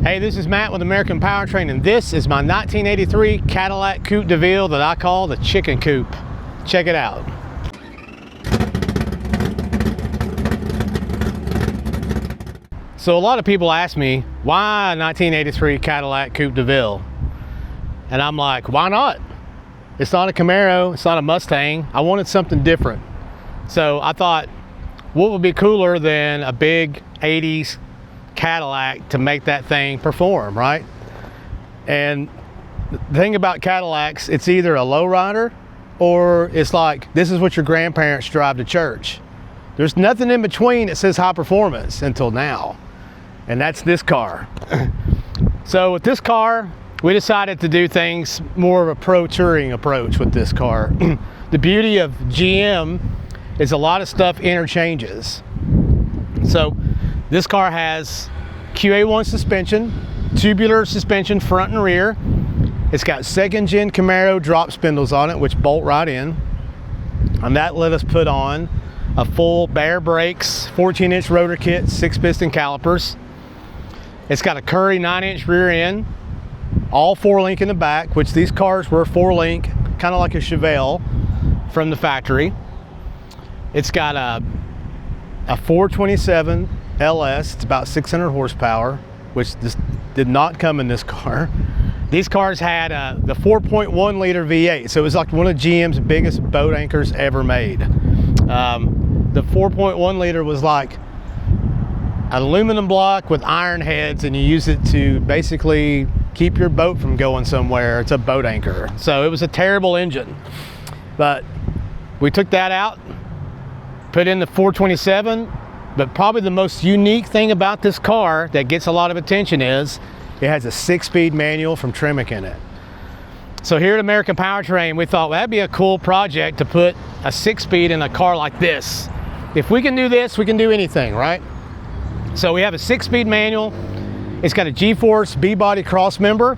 Hey, this is Matt with American Powertrain, and this is my 1983 Cadillac Coupe DeVille that I call the Chicken Coupe. Check it out. So a lot of people ask me, why a 1983 Cadillac Coupe DeVille? And I'm like, why not? It's not a Camaro, it's not a Mustang. I wanted something different. So I thought, what would be cooler than a big 80s Cadillac to make that thing perform, right? And the thing about Cadillacs, it's either a lowrider or it's like, this is what your grandparents drive to church. There's nothing in between that says high performance until now. And that's this car. So with this car, we decided to do things more of a pro touring approach with this car. The beauty of GM is a lot of stuff interchanges. So this car has QA1 suspension, tubular suspension front and rear. It's got second gen Camaro drop spindles on it, which bolt right in. And that let us put on a full bare brakes, 14-inch rotor kit, 6-piston calipers. It's got a Curry 9-inch rear end, all 4-link in the back, which these cars were 4-link, kind of like a Chevelle from the factory. It's got a 427 LS, it's about 600 horsepower, which this did not come in this car. These cars had the 4.1 liter V8, so it was like one of GM's biggest boat anchors ever made. The 4.1 liter was like an aluminum block with iron heads, and you use it to basically keep your boat from going somewhere. It's a boat anchor. So it was a terrible engine. But we took that out, put in the 427, but probably the most unique thing about this car that gets a lot of attention is it has a 6-speed manual from TREMEC in it. So here at American Powertrain, we thought, well, that'd be a cool project to put a 6-speed in a car like this. If we can do this, we can do anything, right? So we have a 6-speed manual. It's got a G-force B-Body cross member.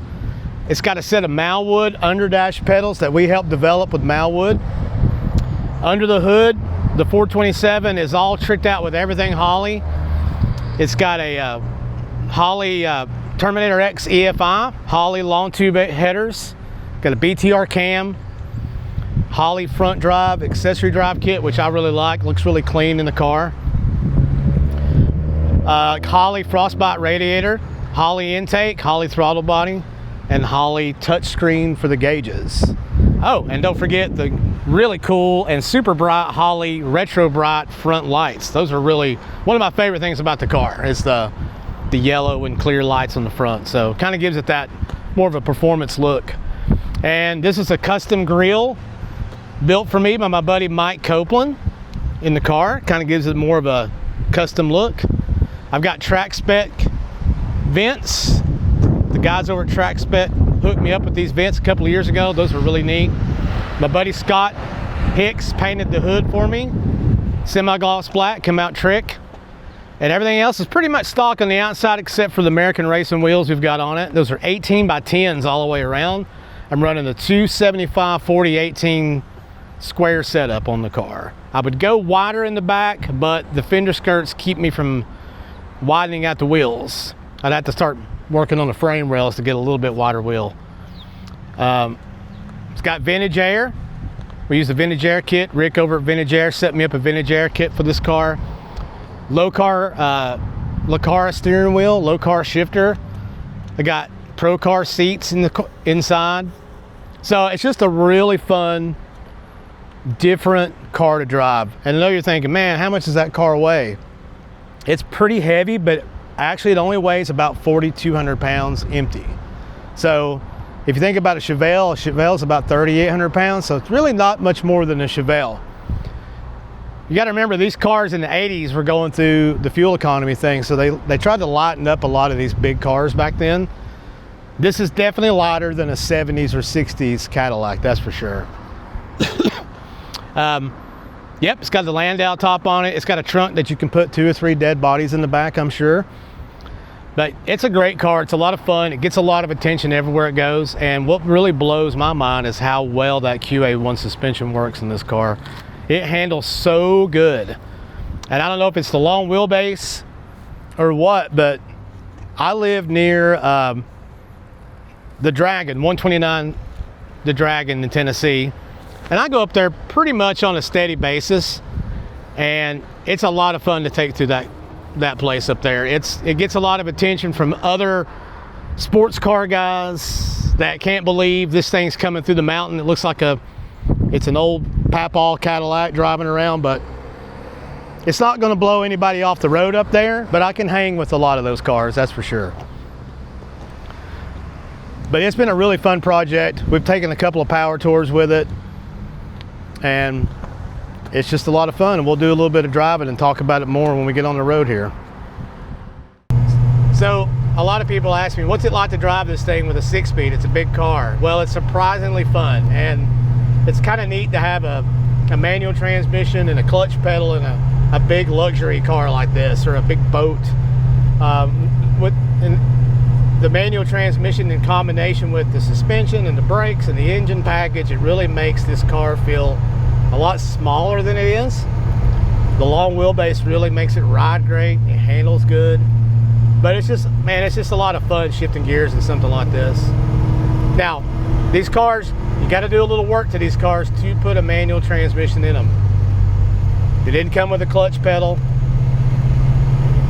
It's got a set of Malwood underdash pedals that we helped develop with Malwood. Under the hood, the 427 is all tricked out with everything Holley. It's got a Holley Terminator X EFI, Holley long tube headers. Got a BTR cam, Holley front drive, accessory drive kit, which I really like. Looks really clean in the car. Holley frostbite radiator, Holley intake, Holley throttle body, and Holley touchscreen for the gauges. Oh, and don't forget the really cool and super bright Holley retro bright front lights. Those are really one of my favorite things about the car is the yellow and clear lights on the front. So kind of gives it that more of a performance look. And this is a custom grille built for me by my buddy Mike Copeland in the car. Kind of gives it more of a custom look. I've got track spec vents. The guys over at Track Spec hooked me up with these vents a couple of years ago. Those were really neat. My buddy Scott Hicks painted the hood for me. Semi-gloss black, come out trick. And everything else is pretty much stock on the outside except for the American Racing wheels we've got on it. Those are 18 by 10s all the way around. I'm running the 275/40/18 square setup on the car. I would go wider in the back, but the fender skirts keep me from widening out the wheels. I'd have to start working on the frame rails to get a little bit wider wheel. It's got vintage air. We use the vintage air kit. Rick over at Vintage Air set me up a vintage air kit for this car. Low-car steering wheel, low-car shifter. I got pro car seats in the inside. So it's just a really fun, different car to drive. And I know you're thinking, man, how much does that car weigh? It's pretty heavy, but actually it only weighs about 4,200 pounds empty. So if you think about a Chevelle is about 3,800 pounds, so it's really not much more than a Chevelle. You got to remember, these cars in the 80s were going through the fuel economy thing, so they tried to lighten up a lot of these big cars back then. This is definitely lighter than a 70s or 60s Cadillac, that's for sure. Yep, it's got the Landau top on it. It's got a trunk that you can put 2 or 3 dead bodies in the back, I'm sure. But it's a great car. It's a lot of fun. It gets a lot of attention everywhere it goes. And what really blows my mind is how well that QA1 suspension works in this car. It handles so good. And I don't know if it's the long wheelbase or what, but I live near the Dragon, 129 the Dragon in Tennessee, and I go up there pretty much on a steady basis, and it's a lot of fun to take through that place up there. It gets a lot of attention from other sports car guys that can't believe this thing's coming through the mountain. It looks like it's an old Papal Cadillac driving around, but it's not going to blow anybody off the road up there, but I can hang with a lot of those cars, that's for sure. But it's been a really fun project. We've taken a couple of power tours with it, and it's just a lot of fun, and we'll do a little bit of driving and talk about it more when we get on the road here. So a lot of people ask me, what's it like to drive this thing with a 6-speed? It's a big car. Well, it's surprisingly fun, and it's kind of neat to have a manual transmission and a clutch pedal in a big luxury car like this, or a big boat. With the manual transmission in combination with the suspension and the brakes and the engine package, it really makes this car feel a lot smaller than it is. The long wheelbase really makes it ride great. It handles good. But it's just, man, it's just a lot of fun shifting gears in something like this. Now, these cars, you got to do a little work to these cars to put a manual transmission in them. They didn't come with a clutch pedal.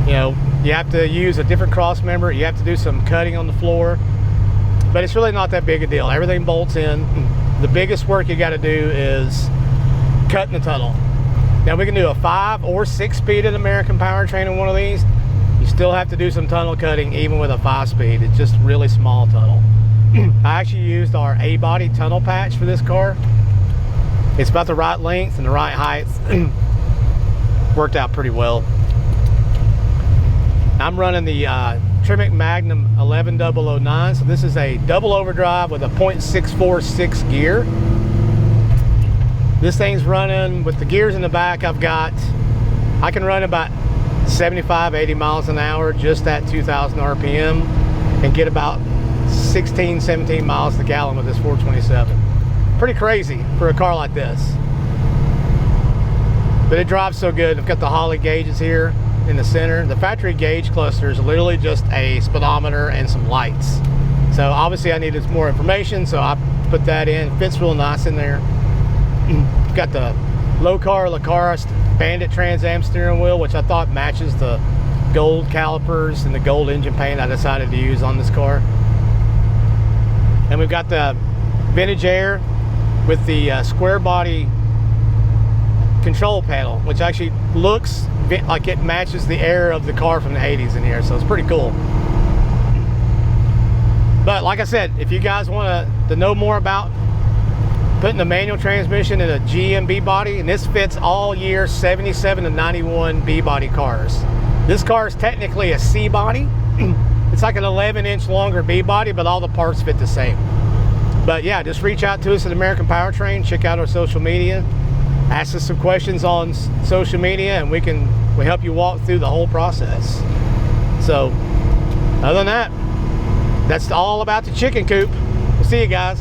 You know, you have to use a different cross member. You have to do some cutting on the floor. But it's really not that big a deal. Everything bolts in. The biggest work you got to do is cutting the tunnel. Now, we can do a 5 or 6-speed in American Powertrain in one of these. You still have to do some tunnel cutting even with a 5-speed. It's just really small tunnel. I actually used our A-body tunnel patch for this car. It's about the right length and the right height. Worked out pretty well. I'm running the TREMEC Magnum 11009, so this is a double overdrive with a .646 gear. This thing's running with the gears in the back. I can run about 75-80 miles an hour just at 2,000 RPM and get about 16-17 miles to the gallon with this 427. Pretty crazy for a car like this, but it drives so good. I've got the Holley gauges here in the center. The factory gauge cluster is literally just a speedometer and some lights. So obviously I needed more information, so I put that in. It fits real nice in there. Got the low-car Lacaris Bandit Trans Am steering wheel, which I thought matches the gold calipers and the gold engine paint I decided to use on this car. And we've got the Vintage Air with the square body control panel, which actually looks like it matches the air of the car from the 80s in here, so it's pretty cool. But like I said, if you guys want to know more about putting a manual transmission in a GM B-Body, and this fits all year 77 to 91 B-Body cars. This car is technically a C-Body. It's like an 11-inch longer B-Body, but all the parts fit the same. But yeah, just reach out to us at American Powertrain. Check out our social media. Ask us some questions on social media, and we help you walk through the whole process. So, other than that, that's all about the chicken coop. We'll see you guys.